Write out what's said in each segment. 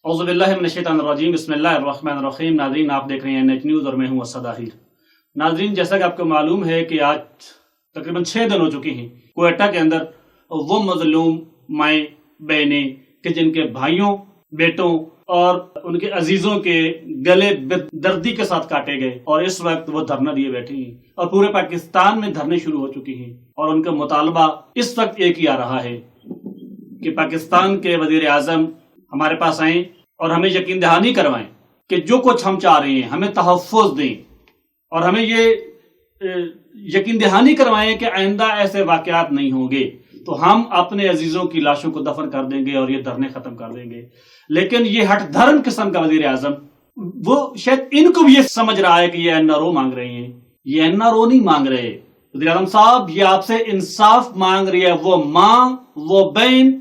औज़ु बिल्लाहि मिनश्शैतानिर्रजीम बिस्मिल्लाहिर्रहमानिर्रहीम। नाज़रीन, आप देख रहे हैं नेट न्यूज़ और मैं हूं असद आहिर। नाज़रीन, जैसा कि आपको मालूम है कि आज तकरीबन 6 दिन हो चुके हैं क्वेटा के अंदर वो मजलूम माएँ बहनें कि जिनके भाइयों, बेटों और उनके अजीजों के गले दर्दी के साथ काटे गए और इस वक्त वो धरना दिए बैठे हैं और पूरे पाकिस्तान में धरने शुरू हो चुके हैं और उनका मुतालबा इस वक्त एक ही आ रहा है कि पाकिस्तान के वजीर आजम हमारे पास आएं और हमें यकीन दहानी करवाएं कि जो कुछ हम चाह रहे हैं हमें तहफ़्फ़ुज़ दें और हमें ये यकीन दहानी करवाएं कि आइंदा ऐसे वाक़यात नहीं होंगे, तो हम अपने अजीज़ों की लाशों को दफन कर देंगे और ये धरने ख़त्म कर देंगे। लेकिन ये हट धर्म किस्म का वज़ीर आज़म, वो शायद इनको भी ये समझ रहा है कि ये NRO मांग रहे हैं। ये NRO नहीं मांग रहे वज़ीर आज़म साहब, ये आपसे इंसाफ मांग रही है वो माँ, वो बहन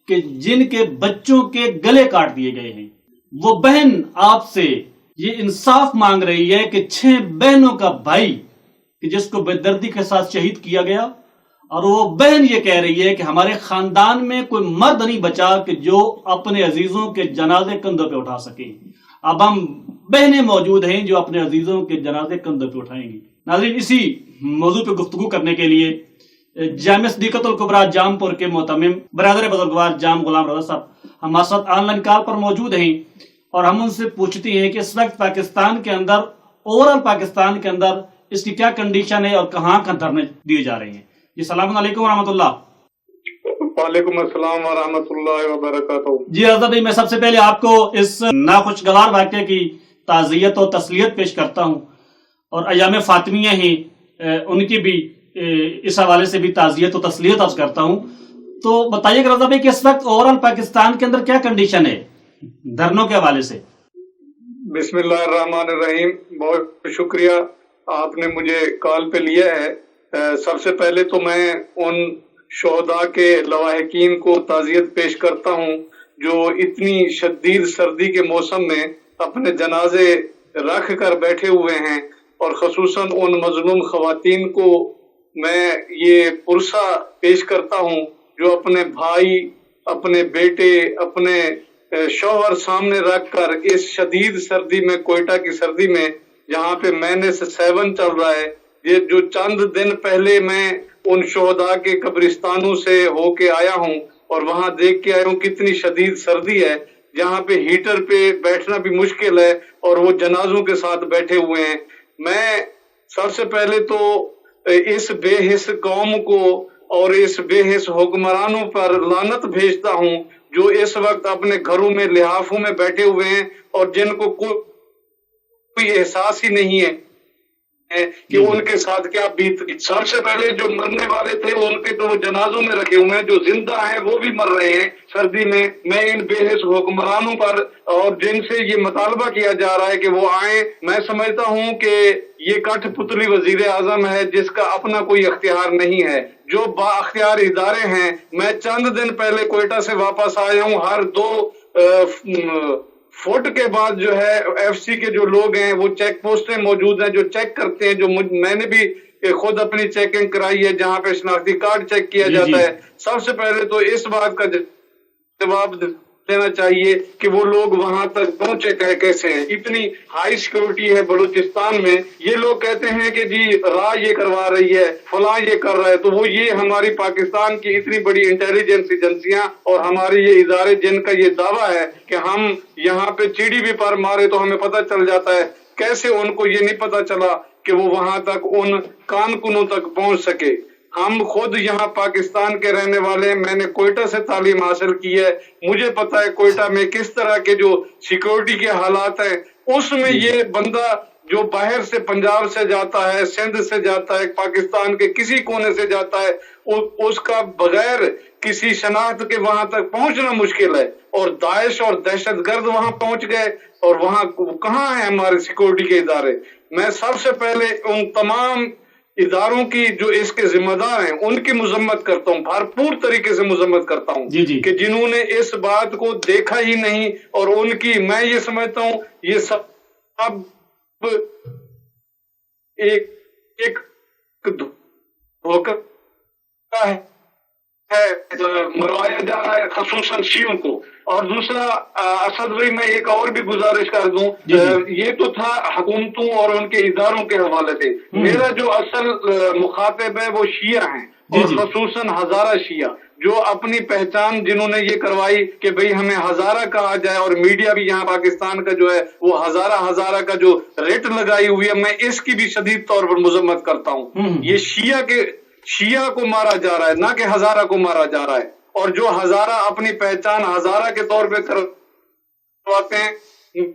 कि जिनके बच्चों के गले काट दिए गए हैं। वो बहन आपसे ये इंसाफ मांग रही है कि 6 बहनों का भाई कि जिसको बेदर्दी के साथ शहीद किया गया, और वो बहन ये कह रही है कि हमारे खानदान में कोई मर्द नहीं बचा कि जो अपने अजीजों के जनाजे कंधों पे उठा सके। अब हम बहनें मौजूद हैं जो अपने अजीजों के जनाजे कंधों पे उठाएंगी। नाज़रीन, इसी मौजू पे गुफ्तगू करने के लिए जामिया सिद्दीक़तुल कुबरा जामपुर के मोहतमिम बरादर बुजुर्गवार जाम गुलाम रज़ा साहब हमारे साथ ऑनलाइन कॉल पर मौजूद हैं और हम उनसे पूछते हैं कि इस वक्त पाकिस्तान के अंदर, ओवरऑल पाकिस्तान के अंदर इसकी क्या कंडीशन है और कहाँ कहाँ धरने दिए जा रहे हैं। जी, सलाम अलैकुम रहमतुल्लाह। वालेकुम अस्सलाम व रहमतुल्लाहि व बरकातहू। जी रज़ा भाई, मैं सबसे पहले आपको इस नाखुशगवार वाक़े की ताज़ियत और तस्लियत पेश करता हूँ और अयाम फातिमिया हैं उनकी भी इस हवाले से भी ताज़ियत और तस्लियत अर्ज करता हूँ। तो बताइए रज़ा भाई कि इस वक्त ओवरऑल पाकिस्तान के अंदर क्या कंडीशन है धरनों के हवाले से। बिस्मिल्लाहिर्रहमानिर्रहीम, बहुत शुक्रिया आपने मुझे कॉल पे लिया है। सबसे पहले तो मैं उन शोहदा के लवाहिकीन को ताज़ियत पेश करता हूँ जो इतनी शदीद सर्दी के मौसम में अपने जनाजे रख कर बैठे हुए हैं, और खसूसन उन मजलूम खवातीन को मैं ये पुरसा पेश करता हूँ जो अपने भाई, अपने बेटे, अपने शौहर सामने रखकर इस शदीद सर्दी में, कोयटा की सर्दी में जहाँ पे -7 चल रहा है, ये जो चंद दिन पहले मैं उन शोहदा के कब्रिस्तानों से होके आया हूँ और वहां देख के आया हूँ कितनी शदीद सर्दी है, जहाँ पे हीटर पे बैठना भी मुश्किल है और वो जनाजों के साथ बैठे हुए हैं। मैं सबसे पहले तो इस बेहिस कौम को और इस बेहिस हुक्मरानों पर लानत भेजता हूँ जो इस वक्त अपने घरों में लिहाफों में बैठे हुए हैं और जिनको कोई एहसास ही नहीं है कि उनके साथ क्या बीत। सबसे पहले जो मरने वाले थे उनके तो वो जनाजों में रखे हुए हैं, जो जिंदा हैं वो भी मर रहे हैं सर्दी में। मैं इन बेहिस हुक्मरानों पर और जिनसे ये मुतालबा किया जा रहा है कि वो आए, मैं समझता हूँ कि ये कठपुतली वजीर आजम है जिसका अपना कोई अख्तियार नहीं है। जो बाअख्तियार इदारे हैं, मैं चंद दिन पहले कोयटा से वापस आया हूँ, हर 2 फुट के बाद जो है FC के जो लोग हैं वो चेक पोस्टें मौजूद हैं जो चेक करते हैं, जो मैंने भी खुद अपनी चेकिंग कराई है जहां पे शनाख्ती कार्ड चेक किया जाता है। सबसे पहले तो इस बात का जवाब देना चाहिए कि वो लोग वहां तक पहुंचे कैसे हैं। इतनी हाई सिक्योरिटी है बलूचिस्तान में, ये लोग कहते हैं कि जी राह ये करवा रही है, फलां ये कर रहा है, तो वो ये हमारी पाकिस्तान की इतनी बड़ी इंटेलिजेंस एजेंसियां और हमारे ये इदारे जिनका ये दावा है कि हम यहाँ पे चीड़ी भी पर मारे तो हमें पता चल जाता है, कैसे उनको ये नहीं पता चला कि वो वहां तक उन कानकुनों तक पहुंच सके। हम खुद यहाँ पाकिस्तान के रहने वाले, मैंने कोयटा से तालीम हासिल की है, मुझे पता है कोयटा में किस तरह के जो सिक्योरिटी के हालात हैं। उसमें ये बंदा जो बाहर से, पंजाब से जाता है, सिंध से जाता है, पाकिस्तान के किसी कोने से जाता है, उसका बगैर किसी शनाख्त के वहां तक पहुंचना मुश्किल है। और दाइश और दहशतगर्द वहां पहुंच गए और वहां कहाँ है हमारे सिक्योरिटी के इदारे। मैं सबसे पहले उन तमाम इदारों की जो इसके जिम्मेदार हैं उनकी मजम्मत करता हूँ, भरपूर तरीके से मजम्मत करता हूँ कि जिन्होंने इस बात को देखा ही नहीं, और उनकी, मैं ये समझता हूँ ये सब एक धोखा है मरवाया जा रहा है खसूसन शियों को, اور دوسرا اسد بھائی میں ایک اور بھی گزارش کر دوں، یہ تو تھا حکومتوں اور ان کے اداروں کے حوالے سے، میرا جو اصل مخاطب ہے وہ شیعہ ہیں، اور خصوصاً ہزارہ شیعہ جو اپنی پہچان جنہوں نے یہ کروائی کہ بھئی ہمیں ہزارہ کہا جائے، اور میڈیا بھی یہاں پاکستان کا جو ہے وہ ہزارہ کا جو ریٹ لگائی ہوئی ہے، میں اس کی بھی شدید طور پر مذمت کرتا ہوں۔ یہ شیعہ کو مارا جا رہا ہے، نہ کہ ہزارہ کو مارا جا رہا ہے، اور جو ہزارہ اپنی پہچان ہزارہ کے طور پہ کرواتے ہیں،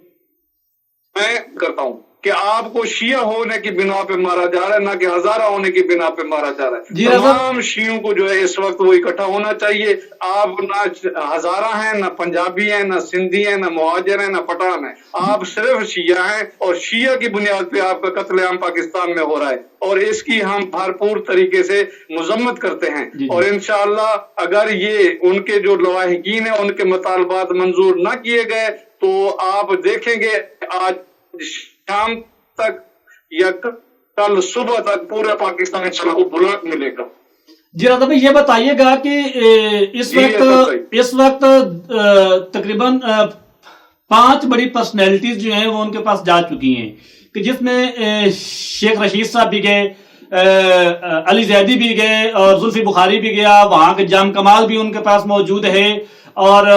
میں کرتا ہوں کہ آپ کو شیعہ ہونے کی بنا پہ مارا جا رہا ہے، نہ کہ ہزارہ ہونے کی بنا پہ مارا جا رہا ہے۔ تمام شیعوں کو جو ہے اس وقت وہ اکٹھا ہونا چاہیے۔ آپ نہ ہزارہ ہیں، نہ پنجابی ہیں، نہ سندھی ہیں، نہ مہاجر ہیں، نہ پٹھان ہیں، آپ صرف شیعہ ہیں، اور شیعہ کی بنیاد پہ آپ کا قتل عام پاکستان میں ہو رہا ہے، اور اس کی ہم بھرپور طریقے سے مذمت کرتے ہیں۔ اور انشاءاللہ اگر یہ ان کے جو لواحقین ہیں ان کے مطالبات منظور نہ کیے گئے تو آپ دیکھیں گے آج شام تک یا کل صبح تک پورے پاکستان انشاءاللہ کو بلاک ملے گا۔ جی رضا بھائی، یہ بتائیے گا کہ اس وقت تقریباً 5 بڑی پرسنالٹیز جو ہیں وہ ان کے پاس جا چکی ہیں، کہ جس میں شیخ رشید صاحب بھی گئے، علی زیدی بھی گئے، اور زلفی بخاری بھی گیا، وہاں کے جام کمال بھی ان کے پاس موجود ہے، اور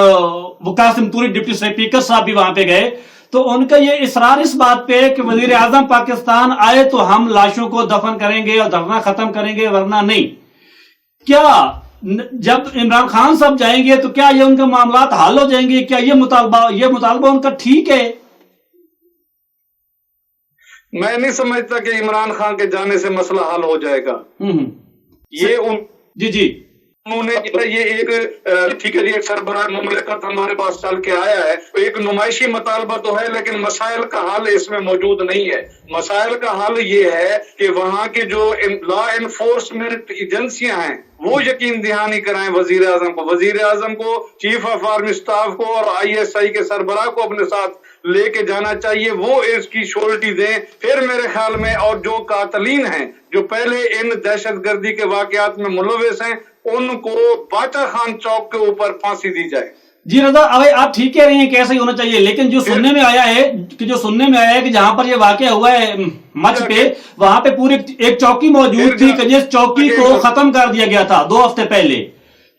وہ قاسم طوری ڈپٹی اسپیکر صاحب بھی وہاں پہ گئے۔ تو ان کا یہ اصرار اس بات پہ کہ وزیر اعظم پاکستان آئے تو ہم لاشوں کو دفن کریں گے اور دھرنا ختم کریں گے، ورنہ نہیں۔ کیا جب عمران خان صاحب جائیں گے تو کیا یہ ان کے معاملات حل ہو جائیں گے؟ کیا یہ مطالبہ ان کا ٹھیک ہے؟ میں نہیں سمجھتا کہ عمران خان کے جانے سے مسئلہ حل ہو جائے گا۔ جی انہوں نے یہ ایک ٹھیک ہے، ایک سربراہ مملکت ہمارے پاس چل کے آیا ہے، ایک نمائشی مطالبہ تو ہے، لیکن مسائل کا حل اس میں موجود نہیں ہے۔ مسائل کا حل یہ ہے کہ وہاں کے جو لا انفورسمنٹ ایجنسیاں ہیں وہ یقین دہانی کرائیں وزیر اعظم کو، چیف آف آرمی اسٹاف کو، اور ISI کے سربراہ کو اپنے ساتھ لے کے جانا چاہیے، وہ اس کی شورٹی دیں۔ پھر میرے خیال میں، اور جو قاتلین ہیں جو پہلے ان دہشت گردی کے واقعات میں ملوث ہیں، ان کو باچا خان چوک کے اوپر پھانسی دی جائے۔ جی رضا، آپ ٹھیک کہہ رہے ہیں کہ ایسا ہی ہونا چاہیے، لیکن جو سننے میں آیا ہے کہ جہاں پر یہ واقعہ ہوا ہے مچ پہ، وہاں پہ پوری ایک چوکی موجود تھی کہ جس چوکی کو ختم کر دیا گیا تھا 2 ہفتے پہلے۔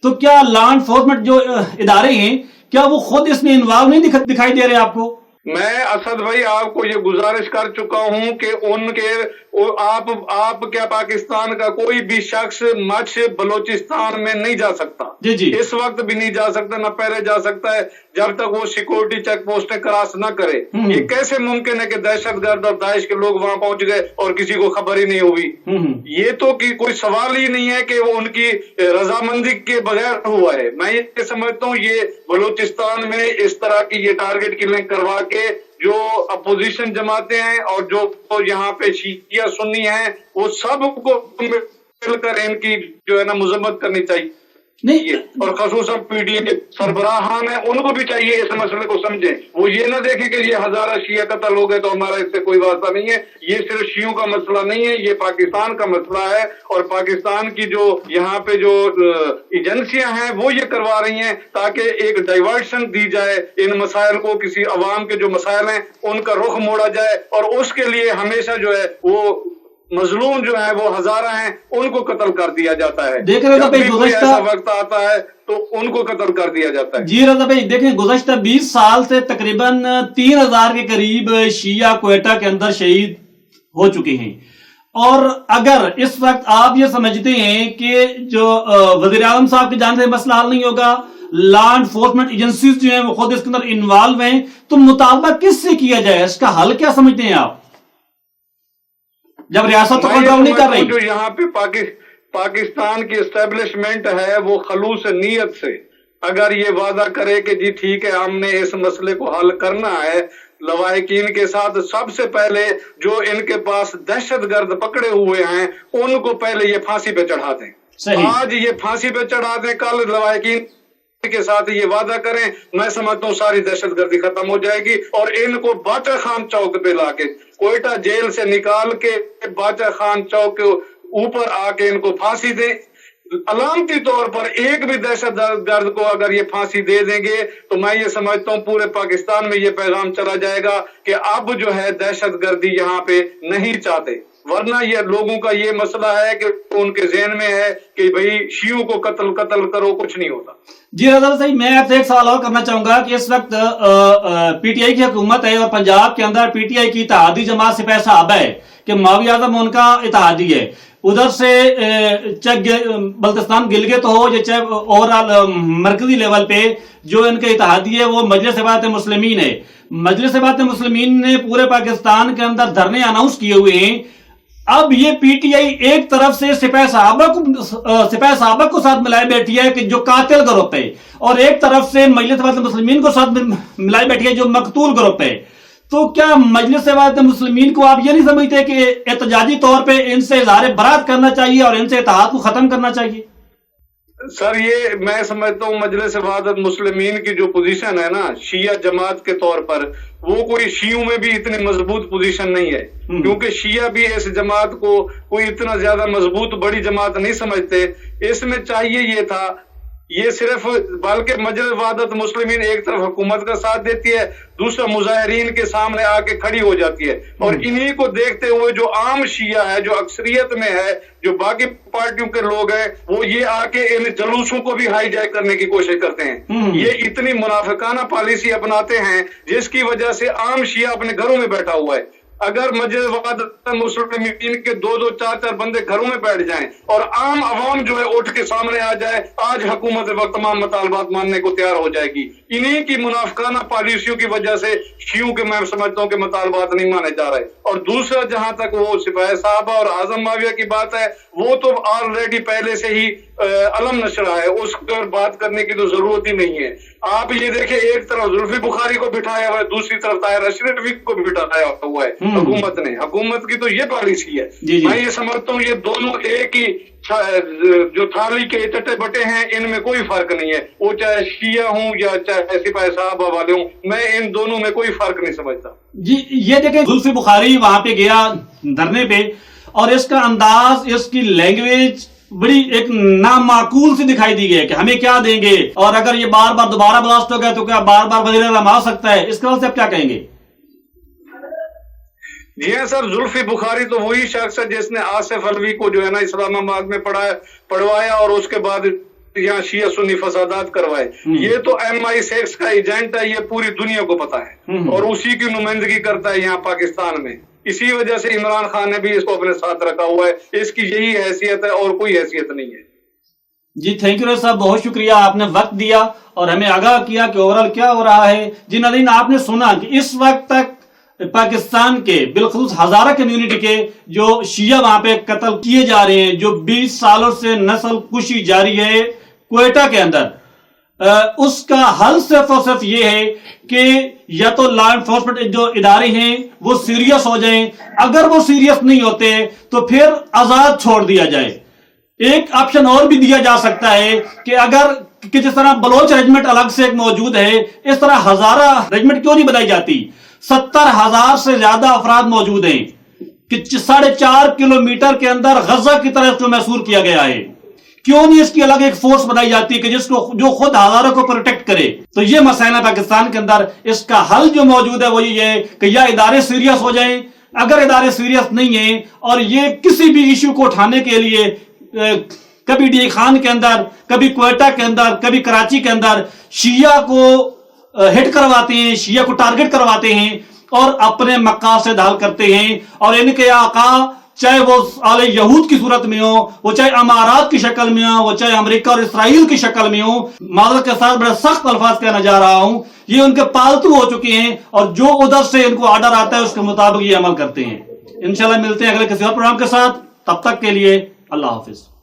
تو کیا لا انفورسمنٹ جو ادارے ہیں کیا وہ خود اس میں انوالو نہیں دکھائی دے رہے آپ کو؟ میں اسد بھائی آپ کو یہ گزارش کر چکا ہوں کہ ان کے آپ کیا پاکستان کا کوئی بھی شخص مچھ بلوچستان میں نہیں جا سکتا، اس وقت بھی نہیں جا سکتا، نہ پہلے جا سکتا ہے جب تک وہ سیکورٹی چیک پوسٹیں کراس نہ کرے۔ یہ کیسے ممکن ہے کہ دہشت گرد اور داعش کے لوگ وہاں پہنچ گئے اور کسی کو خبر ہی نہیں ہوئی؟ یہ تو کوئی سوال ہی نہیں ہے کہ وہ ان کی رضامندی کے بغیر ہوا ہے۔ میں یہ سمجھتا ہوں یہ بلوچستان میں اس طرح کی یہ ٹارگٹ کلنگ کروا کے جو اپوزیشن جماعتیں ہیں اور جو یہاں پہ شیعہ سنی ہیں، وہ سب کو مل کر ان کی جو ہے نا مذمت کرنی چاہیے، اور خصوصاً PDA کے سربراہان ہیں ان کو بھی چاہیے اس مسئلے کو سمجھیں۔ وہ یہ نہ دیکھیں کہ یہ ہزارہ شیعہ قتل ہو گئے تو ہمارا اس سے کوئی واسطہ نہیں ہے۔ یہ صرف شیعوں کا مسئلہ نہیں ہے، یہ پاکستان کا مسئلہ ہے، اور پاکستان کی جو یہاں پہ جو ایجنسیاں ہیں وہ یہ کروا رہی ہیں تاکہ ایک ڈائیورشن دی جائے ان مسائل کو، کسی عوام کے جو مسائل ہیں ان کا رخ موڑا جائے، اور اس کے لیے ہمیشہ جو ہے وہ مظلوم جو ہے وہ ہزارہ ہیں ان کو قتل کر دیا جاتا ہے۔ جب بھی کوئی ایسا وقت آتا ہے تو ان کو قتل کر دیا جاتا ہے۔ جی رضا بھائی دیکھیں، گزشتہ 20 سال سے تقریباً 3000 کے قریب شیعہ کوئٹہ کے اندر شہید ہو چکے ہیں، اور اگر اس وقت آپ یہ سمجھتے ہیں کہ جو وزیر اعظم صاحب کی جانب سے مسئلہ حل نہیں ہوگا، لا انفورسمنٹ ایجنسیز جو ہیں وہ خود اس کے اندر انوالو ہیں، تو مطالبہ کس سے کیا جائے؟ اس کا حل کیا سمجھتے ہیں آپ جب ریاست کنٹرول نہیں کر رہی؟ جو یہاں پہ پاکستان کی اسٹیبلشمنٹ ہے وہ خلوص نیت سے اگر یہ وعدہ کرے کہ جی ٹھیک ہے ہم نے اس مسئلے کو حل کرنا ہے لواحقین کے ساتھ، سب سے پہلے جو ان کے پاس دہشت گرد پکڑے ہوئے ہیں ان کو پہلے یہ پھانسی پہ چڑھا دیں۔ آج یہ پھانسی پہ چڑھا دیں، کل لواحقین کے ساتھ یہ وعدہ کریں، میں سمجھتا ہوں ساری دہشت گردی ختم ہو جائے گی، اور ان کو باچا خان چوک پہ لا کے کوئٹہ جیل سے نکال کے باچا خان چوک کے اوپر آ کے ان کو پھانسی دیں۔ अलामती तौर पर एक भी दहशत गर्द को अगर ये फांसी दे देंगे तो मैं ये समझता हूँ पूरे पाकिस्तान में ये पैगाम चला जाएगा कि अब जो है दहशत गर्दी यहाँ पे नहीं चाहते। वरना ये लोगों का ये मसला है कि उनके ज़हन में है कि भाई शियों को कत्ल करो, कुछ नहीं होता। जी रज़ा साहब, मैं आपसे एक सवाल और करना चाहूंगा कि इस वक्त पीटीआई की हुकूमत है और पंजाब के अंदर पीटीआई की इत्तेहादी जमात सिपाही साहब है कि मौलवी आजम उनका इत्तेहादी है। उधर से चाहे बल्तिस्तान गिलगित हो या चाहे ओवरऑल मरकजी लेवल पे जो इनके इत्तेहादी है वो मजलिस इबादत मुस्लिमीन है। मजलिस इबादत मुस्लिमीन ने पूरे पाकिस्तान के अंदर धरने अनाउंस किए हुए हैं। अब ये पीटीआई एक तरफ से सिपाही साहबा को साथ मिलाए बैठी है कि जो कातिल ग्रुप है, और एक तरफ से मजलिस इबादत मुस्लिमीन को साथ मिलाए बैठी है जो मकतूल ग्रुप है। तो क्या मजलिस इबादत मुस्लिमीन को आप ये नहीं समझते कि एहतजाजी तौर पे इनसे इज़हार बरात करना चाहिए और इनसे इत्तेहाद को खत्म करना चाहिए? सर, ये मैं समझता हूँ मजलिस इबादत मुस्लिमीन की जो पोजीशन है ना शिया जमात के तौर पर, वो कोई शियों में भी इतनी मजबूत पोजीशन नहीं है, क्योंकि शिया भी इस जमात को कोई इतना ज्यादा मजबूत बड़ी जमात नहीं समझते। इसमें चाहिए ये था, ये सिर्फ बल्कि मजलिस इबादत मुस्लिमीन एक तरफ हुकूमत का साथ देती है, दूसरा मुजाहिरीन के सामने आके खड़ी हो जाती है, और इन्हीं को देखते हुए जो आम शिया है, जो अक्सरियत में है, जो बाकी पार्टियों के लोग हैं, वो ये आके इन जलूसों को भी हाईजैक करने की कोशिश करते हैं। ये इतनी मुनाफिकाना पॉलिसी अपनाते हैं जिसकी वजह से आम शिया अपने घरों में बैठा हुआ है। अगर मजलिस इबादत मुस्लिमीन के 2-2, 4-4 बंदे घरों में बैठ जाएं और आम अवाम जो है उठ के सामने आ जाए, आज हुकूमत वक्त तमाम मुतालबात मानने को तैयार हो जाएगी। इन्हीं की मुनाफिकाना पॉलिसियों की वजह से शियों के मैं समझता हूँ कि मुतालबात नहीं माने जा रहे। और दूसरा, जहां तक वो सिपाही साहबा और आजम माविया की बात है, वो तो ऑलरेडी पहले से ही अलम नशरा है, उस पर बात करने की तो जरूरत ही नहीं है। आप ये देखें, एक तरफ जुल्फी बुखारी को बिठाया हुआ है, दूसरी तरफ ताहिर अशरफी को बिठाया हुआ है हुकूमत ने। हुकूमत की तो ये पॉलिसी है। मैं ये समझता हूँ ये दोनों एक ही जो थाली के चट्टे बटे हैं, इनमें कोई फर्क नहीं है। वो चाहे शिया हूँ या चाहे सिपाही साहबा वाले हूँ, मैं इन दोनों में कोई फर्क नहीं समझता। जी, ये देखें, जुल्फी बुखारी वहां पे गया धरने पे, और इसका अंदाज, इसकी लैंग्वेज बड़ी एक नामाकूल सी दिखाई दी है कि हमें क्या देंगे, और अगर ये बार बार दोबारा ब्लास्ट हो गया तो क्या बार बार वज़ीर आज़म आ सकता है? इसके बाद से आप क्या कहेंगे? जी हाँ सर, जुल्फी बुखारी तो वही शख्स है जिसने आसिफ अलवी को जो है ना इस्लामाबाद में पढ़वाया और उसके बाद यहाँ शिया सुन्नी फसादात करवाए। ये तो MI6 का एजेंट है, ये पूरी दुनिया को पता है, और उसी की नुमाइंदगी करता है यहाँ पाकिस्तान में। इसी वजह से इमरान खान ने भी इसको अपने साथ रखा हुआ है। इसकी यही हैसियत है और कोई हैसियत नहीं है। जी, थैंक यू साहब, बहुत शुक्रिया, आपने वक्त दिया और हमें आगाह किया कि ओवरऑल क्या हो रहा है। जी नाज़रीन, आपने सुना कि इस वक्त तक पाकिस्तान के बिलखुसूस हजारा कम्युनिटी के जो शिया वहां पे कत्ल किए जा रहे हैं, जो 20 सालों से नस्ल कुशी जारी है क्वेटा के अंदर, उसका हल सिर्फ और सिर्फ ये है कि या तो लॉ एनफोर्समेंट जो इदारे हैं वो सीरियस हो जाएं। अगर वो सीरियस नहीं होते तो फिर आजाद छोड़ दिया जाए। एक ऑप्शन और भी दिया जा सकता है कि अगर कि जिस तरह बलोच रेजिमेंट अलग से एक मौजूद है, इस तरह हजारा रेजिमेंट क्यों नहीं बनाई जाती? 70,000 से ज्यादा अफराद मौजूद हैं कि 4.5 किलोमीटर के अंदर गजा की तरह इसको महसूर किया गया है। क्यों नहीं इसकी अलग एक फोर्स बनाई जाती है कि जिसको जो खुद हजारों को प्रोटेक्ट करे? तो ये मसला है पाकिस्तान के अंदर। इसका हल जो मौजूद है वो ये है कि या इदारे सीरियस हो जाएं। अगर इदारे सीरियस नहीं है और ये किसी भी इश्यू को उठाने के लिए कभी डी खान के अंदर, कभी क्वेटा के अंदर, कभी कराची के अंदर शिया को हिट करवाते हैं, शिया को टारगेट करवाते हैं और अपने मकासद हल करते हैं। और इनके आका चाहे वो आले यहूद की सूरत में हो, वो चाहे अमारात की शक्ल में हो, वो चाहे अमेरिका और इसराइल की शक्ल में हो, माजरत के साथ बड़े सख्त अल्फाज कहना जा रहा हूं, ये उनके पालतू हो चुके हैं और जो उधर से इनको ऑर्डर आता है उसके मुताबिक ये अमल करते हैं। इंशाल्लाह मिलते हैं अगले किसी और प्रोग्राम के साथ। तब तक के लिए अल्लाह हाफिज।